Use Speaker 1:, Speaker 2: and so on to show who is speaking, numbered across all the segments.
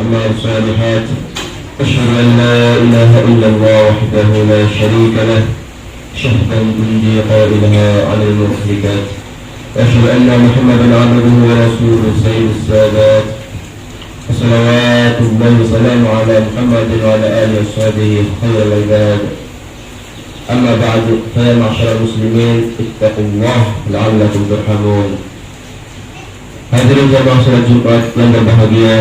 Speaker 1: والأعمال الصالحات. أشهد أن لا إله إلا الله وحده لا شريك له شهدا تنجي قائلها عن المهلكات. وأشهد أن محمدا عبده ورسوله سيد السادات. وصلوات الله وسلامه على محمد وعلى آله وصحبه خير العباد. أما بعد فيا معشر المسلمين اتقوا الله لعلكم ترحمون. Hadirin jamaah salat Jumat yang berbahagia,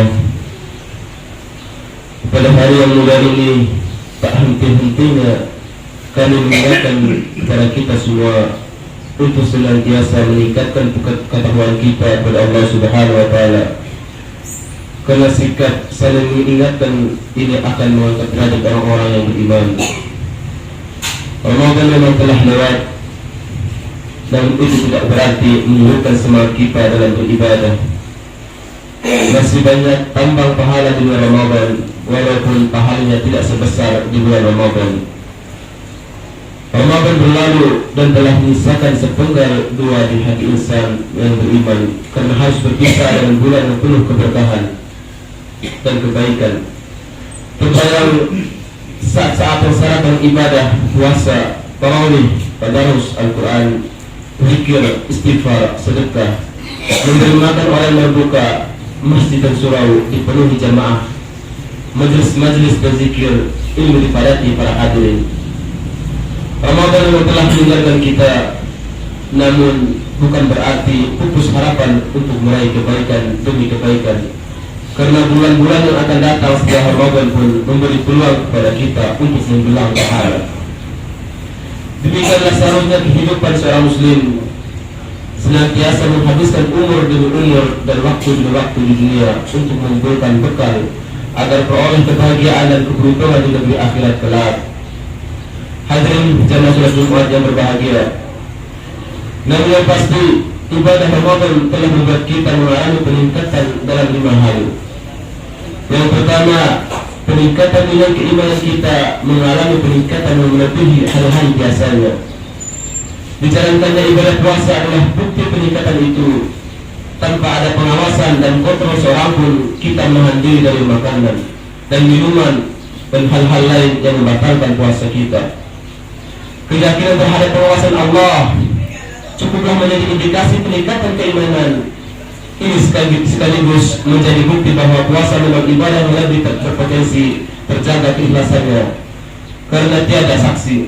Speaker 1: pada hari yang mulia ini tak henti-hentinya kami mengingatkan kepada kita semua untuk senantiasa meningkatkan ketakwaan kita kepada Allah Subhanahu wa taala. Karena sikap saling mengingatkan ini akan mengangkat derajat orang-orang yang beriman. Ramadan memang telah lewat, dan itu tidak berarti menyurutkan semangat kita dalam beribadah. Masih banyak tambang pahala di bulan Ramadan, walaupun pahalanya tidak sebesar di bulan Ramadan. Ramadan berlalu dan telah menyisakan sepenggal dua di hati insan yang beriman, karena harus berpisah dengan bulan yang penuh keberkahan dan kebaikan. Terbayang saat-saat persyaratan ibadah, puasa, tarawih, tadarus Al-Quran, zikir, istighfar, sedekah, memberi makan orang yang berbuka, masjid dan surau dipenuhi jamaah, majlis-majlis berzikir, ilmu dipadati para hadirin. Ramadan yang telah meninggalkan kita, namun bukan berarti pupus harapan untuk meraih kebaikan demi kebaikan, karena bulan-bulan yang akan datang setelah Ramadan pun memberi peluang kepada kita untuk mendulang pahala. Demikianlah seharusnya kehidupan seorang muslim, senantiasa menghabiskan umur demi umur dan waktu demi waktu di dunia untuk mengumpulkan bekal agar peroleh kebahagiaan dan keberuntungan di negeri akhirat kelak. Hadirin jamaah salat Jumat yang berbahagia, namun yang pasti ibadah Ramadan telah membuat kita mengalami peningkatan dalam 5 hal. Yang pertama, peningkatan nilai keimanan kita mengalami peningkatan yang melebihi hal-hal biasanya. Dijalankannya ibadah puasa adalah bukti peningkatan itu. Tanpa ada pengawasan dan kontrol seorang pun, kita menahan diri dari makanan dan minuman dan hal-hal lain yang membatalkan puasa kita. Keyakinan terhadap pengawasan Allah cukuplah menjadi indikasi peningkatan keimanan. Ini sekaligus menjadi bukti bahwa puasa memang ibadah yang lebih berpotensi terjaga keikhlasannya, karena tiada saksi.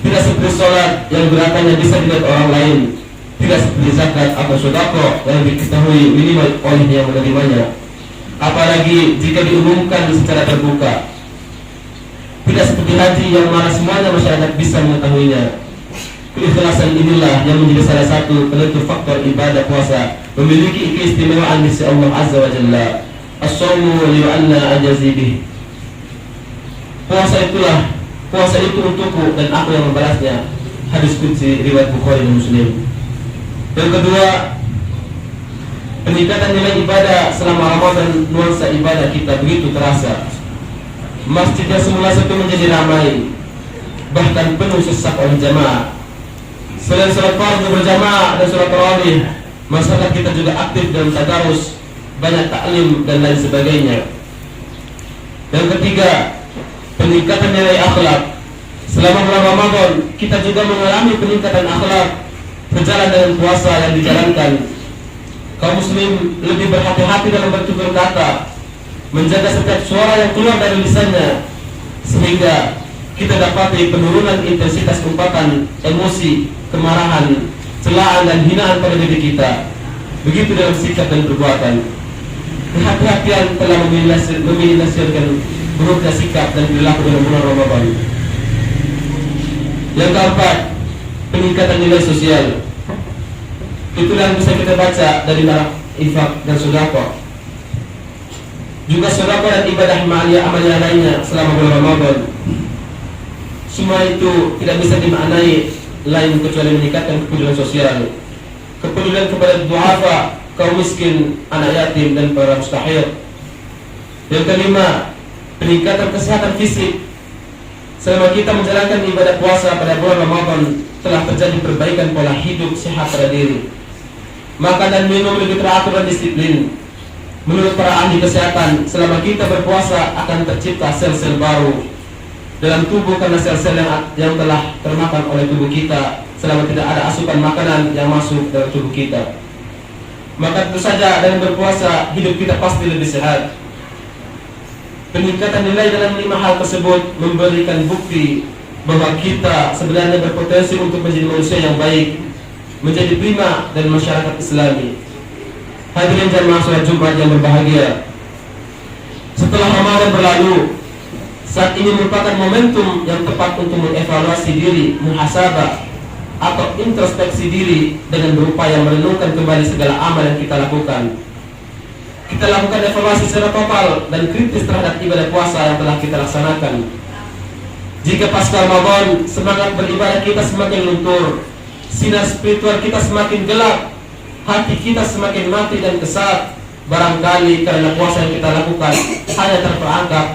Speaker 1: Tidak seperti sholat yang gerakannya bisa dilihat orang lain, tidak seperti zakat atau sedekah yang diketahui minimal oleh yang menerimanya, apalagi jika diumumkan secara terbuka. Tidak seperti haji yang mana semuanya masyarakat bisa mengetahuinya. Keikhlasan inilah yang menjadi salah satu penentu faktor ibadah puasa memiliki keistimewaan di sisi Allah Azza wa Jalla. As-shawmu li'anna ajazi bih. Puasa itu untukku dan aku yang membalasnya. Hadis qudsi riwayat Bukhari dan Muslim. Yang kedua, peningkatan nilai ibadah selama Ramadan, nuansa ibadah kita begitu terasa. Masjid yang semula sepi menjadi ramai, bahkan penuh sesak oleh jamaah. Selain sholat fardu berjamaah dan sholat tarawih, masyarakat kita juga aktif dalam tadarus, banyak taklim dan lain sebagainya. Yang ketiga, peningkatan nilai akhlak. Selama bulan Ramadan, kita juga mengalami peningkatan akhlak sejalan dengan puasa yang dijalankan. Kaum muslim lebih berhati-hati dalam bertutur kata, menjaga setiap suara yang keluar dari lisannya, sehingga kita dapati penurunan intensitas umpatan, emosi, kemarahan, celaan dan hinaan pada diri kita. Begitu dalam sikap dan perbuatan. Kehati-hatian telah meminimalisirkan buruknya sikap dan perilaku dalam bulan Ramadan. Yang keempat, peningkatan nilai sosial. Itulah yang bisa kita baca dari infak dan sedekah. Juga sedekah dan ibadah amalia lainnya selama bulan Ramadan. Semua itu tidak bisa dimaknai lain kecuali meningkatkan kepedulian sosial, kepedulian kepada duafa, kaum miskin, anak yatim dan para mustahil. Yang kelima, peningkatan kesehatan fisik. Selama kita menjalankan ibadah puasa pada bulan Ramadan, telah terjadi perbaikan pola hidup sehat pada diri. Makan dan minum lebih teratur dan disiplin. Menurut para ahli kesehatan, selama kita berpuasa akan tercipta sel-sel baru dalam tubuh karena sel-sel yang telah termakan oleh tubuh kita selama tidak ada asupan makanan yang masuk dalam tubuh kita. Maka tentu saja dengan berpuasa hidup kita pasti lebih sehat. Peningkatan nilai dalam 5 hal tersebut memberikan bukti bahwa kita sebenarnya berpotensi untuk menjadi manusia yang baik, menjadi prima dan masyarakat Islami. Hadirin jamaah sholat Jumat yang berbahagia, setelah Ramadan berlalu, saat ini merupakan momentum yang tepat untuk mengevaluasi diri, muhasabah atau introspeksi diri dengan berupaya merenungkan kembali segala amal yang kita lakukan. Kita lakukan evaluasi secara total dan kritis terhadap ibadah puasa yang telah kita laksanakan. Jika pasca Ramadan semangat beribadah kita semakin luntur, sinar spiritual kita semakin gelap, hati kita semakin mati dan kesat, barangkali karena puasa yang kita lakukan hanya terperangkap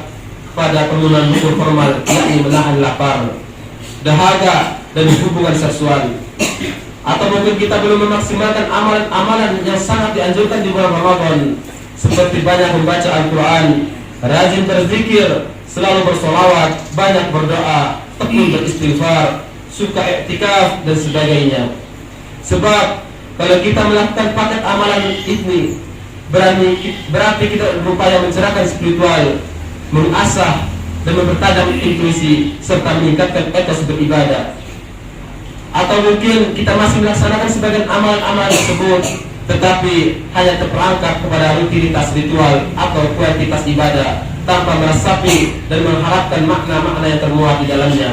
Speaker 1: pada pemenuhan unsur formal, yakni menahan lapar, dahaga, dan hubungan seksual. Atau mungkin kita belum memaksimalkan amalan-amalan yang sangat dianjurkan di bulan Ramadan, seperti banyak membaca Al-Quran, rajin berzikir, selalu bersolawat, banyak berdoa, tekun beristighfar, suka iktikaf, dan sebagainya. Sebab kalau kita melakukan paket amalan ini, berarti kita berupaya mencerahkan spiritual, mengasah dan mempertajam intuisi, serta meningkatkan etos beribadah. Atau mungkin kita masih melaksanakan sebagian amalan-amalan tersebut, tetapi hanya terperangkap kepada rutinitas ritual atau kuantitas ibadah, tanpa meresapi dan mengharapkan makna-makna yang termuat di dalamnya.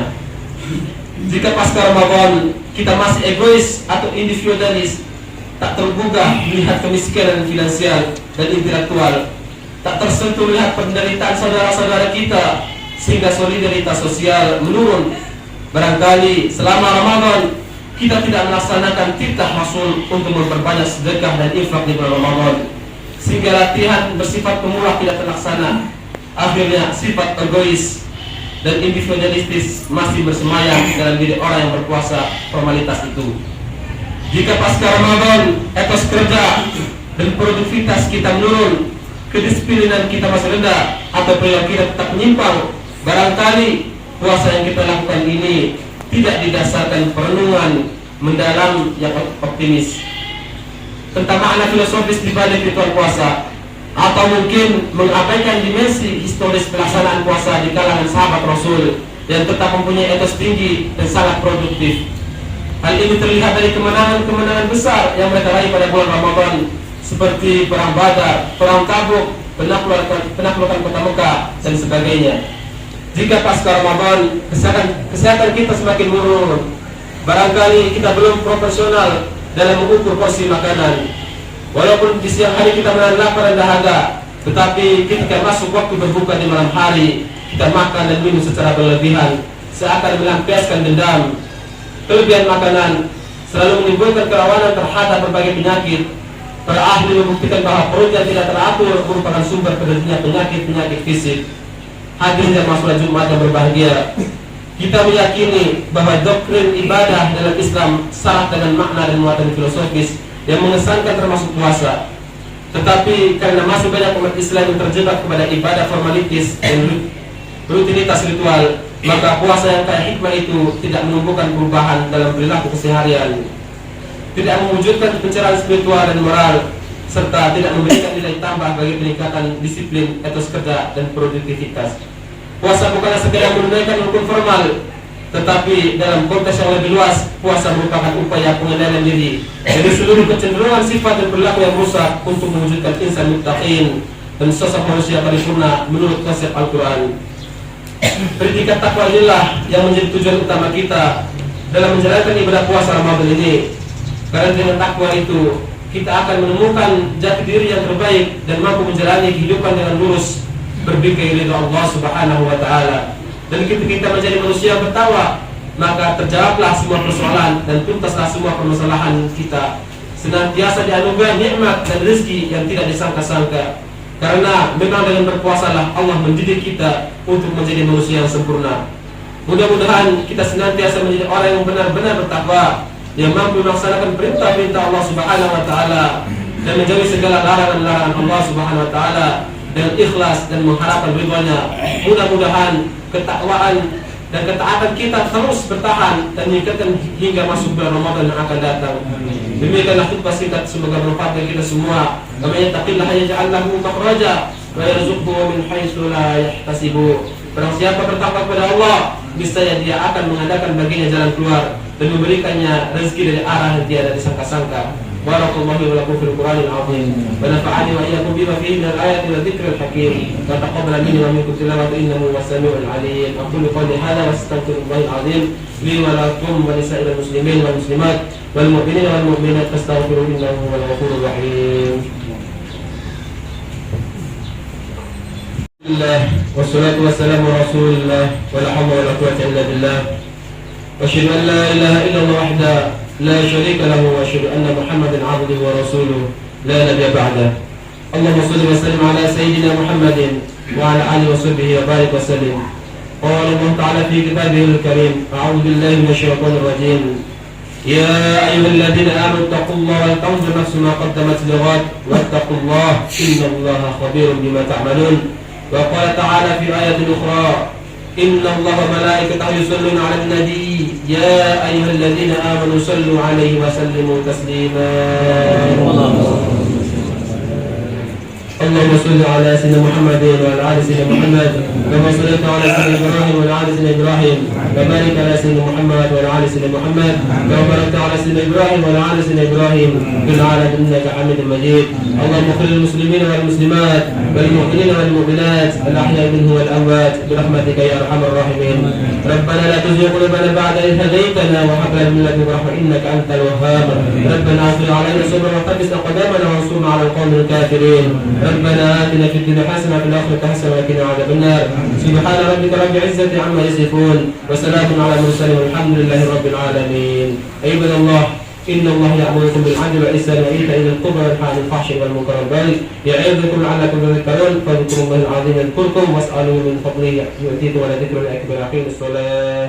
Speaker 1: Jika pasca Ramadan kita masih egois atau individualis, tak tergugah melihat kemiskinan finansial dan intelektual, tak tersentuh melihat penderitaan saudara-saudara kita, sehingga solidaritas sosial menurun, barangkali selama Ramadan kita tidak melaksanakan titah Rasul untuk memperbanyak sedekah dan infak di bulan Ramadan, sehingga latihan bersifat pemurah tidak terlaksana. Akhirnya sifat egois dan individualistis masih bersemayam dalam diri orang yang berpuasa formalitas itu. Jika pasca Ramadan etos kerja dan produktivitas kita menurun, kedisiplinan kita masih rendah, atau perilaku kita tetap menyimpang, barangkali puasa yang kita lakukan ini tidak didasarkan perenungan mendalam yang optimis tentang makna filosofis di balik ritual puasa, atau mungkin mengabaikan dimensi historis pelaksanaan puasa di kalangan sahabat Rasul yang tetap mempunyai etos tinggi dan sangat produktif. Hal ini terlihat dari kemenangan-kemenangan besar yang mereka raih pada bulan Ramadan, seperti perang Badar, perang Tabuk, penaklukan kota Mekah, dan sebagainya. Jika pasca Ramadan kesehatan kita semakin menurun, barangkali kita belum profesional dalam mengukur porsi makanan. Walaupun di siang hari kita menahan lapar dan dahaga, tetapi ketika masuk waktu berbuka di malam hari, kita makan dan minum secara berlebihan, seakan melampiaskan dendam. Kelebihan makanan selalu menimbulkan kerawanan terhadap berbagai penyakit. Para ahli membuktikan bahwa perut yang tidak teratur merupakan sumber terjadinya penyakit-penyakit fisik. Hadirin jamaah sholat Jumat yang berbahagia, kita meyakini bahwa doktrin ibadah dalam Islam syarat dengan makna dan muatan filosofis yang mengesankan termasuk puasa. Tetapi karena masih banyak umat Islam yang terjebak kepada ibadah formalitis dan rutinitas ritual, maka puasa yang kaya hikmah itu tidak menumbuhkan perubahan dalam perilaku keseharian, tidak mewujudkan pencerahan spiritual dan moral, serta tidak memberikan nilai tambah bagi peningkatan disiplin, etos kerja, dan produktivitas. Puasa bukanlah sekedar menunaikan rukun formal, tetapi dalam konteks yang lebih luas, puasa merupakan upaya pengendalian diri dari seluruh kecenderungan sifat dan perilaku yang rusak untuk mewujudkan insan muttaqin dan sosok manusia paripurna menurut konsep Al-Quran. Predikat takwa inilah yang menjadi tujuan utama kita dalam menjalankan ibadah puasa Ramadan ini. Karena dengan takwa itu kita akan menemukan jati diri yang terbaik dan mampu menjalani kehidupan dengan lurus, berbikai ridha Allah Subhanahu wa Ta'ala. Dan ketika kita menjadi manusia yang bertakwa, maka terjawablah semua persoalan dan tuntaslah semua permasalahan kita. Senantiasa dianugerah nikmat dan rezeki yang tidak disangka-sangka. Karena memang dengan berpuasalah Allah mendidik kita untuk menjadi manusia yang sempurna. Mudah-mudahan kita senantiasa menjadi orang yang benar-benar bertakwa, yang mampu melaksanakan perintah-perintah Allah Subhanahu wa Ta'ala, dan menjauhi segala larangan-larangan Allah Subhanahu wa taala dengan ikhlas dan mengharapkan ridhonya. Mudah-mudahan ketakwaan dan ketaatan kita terus bertahan dan meningkatkan hingga masuk bulan Ramadan yang akan datang. Demikianlah khutbah singkat, semoga bermanfaat bagi kita semua. Kama yattaqillah yaj'al lahu makhraja wa yarzuqhu min haitsu la yahtasibu. Barang siapa bertakwa kepada Allah, niscaya dia akan mengadakan baginya jalan keluar dan memberikannya rezeki dari arah yang tiada disangka-sangka. Barakallahu wa lakum fil Qur'anil azim wa nafa'ani wa iyyakum bima fihi minal ayati wa dzikril hakim. Wa taqabbal minni wa minkum tilawata innahu was-sami'ul 'alim. Aqulu qawli hadha wa astaghfirullahal 'azim li wa lakum wa lisa'il muslimin wal muslimat wal mu'minina wal mu'minat fastaghfiruhu innahu huwal ghafurur rahim. Bismillah wassalatu wassalamu ala Rasulillah wa la hawla wa la quwwata illa billah. Wa asyhadu an la ilaha illallah wahdahu لا شريك له واشهد ان محمدا عبده ورسوله لا نبي بعده. اللهم صل وسلم على سيدنا محمد وعلى اله وصحبه وبارك وسلم. قال الله تعالى في كتابه الكريم: اعوذ بالله من الشيطان الرجيم. يا ايها الذين امنوا اتقوا الله ولتنظر نفس ما قدمت لغد واتقوا الله ان الله خبير بما تعملون. وقال تعالى في ايه اخرى: إن الله وملائكته يصلون على النبي يا أيها الذين آمنوا صلوا عليه وسلموا تسليما. اللهم صل على سيدنا محمد وعلى آل سيدنا محمد كما صليت على سيدنا إبراهيم وعلى آل سيدنا إبراهيم وبارك على سيدنا محمد وعلى آل سيدنا محمد كما باركت على سيدنا إبراهيم وعلى آل سيدنا إبراهيم في العالمين إنك حميد مجيد. اللهم اغفر للمسلمين والمسلمات والمؤمنين والمؤمنات الأحياء منهم والأموات برحمتك يا أرحم الراحمين. ربنا لا تزغ قلوبنا بعد إذ هديتنا وهب لنا من لدنك رحمة إنك أنت الوهاب. ربنا أفرغ علينا صبرا وثبت أقدامنا وانصرنا على القوم الكافرين. ربنا آتنا في الدنيا حسنة وفي الآخرة حسنة وقنا عذاب النار. سبحان ربك رب العزة عما يصفون وسلام على المرسلين والحمد لله رب العالمين. عباد الله، إن الله يأمركم بالعدل والإحسان وإيتاء ذي القربى وينهى عن الفحشاء والمنكر والبغي يعظكم لعلكم تذكرون. فاذكروا الله العظيم يذكركم واسألوه من فضله يؤتيكم ولذكر الأكبر. أقيموا الصلاة.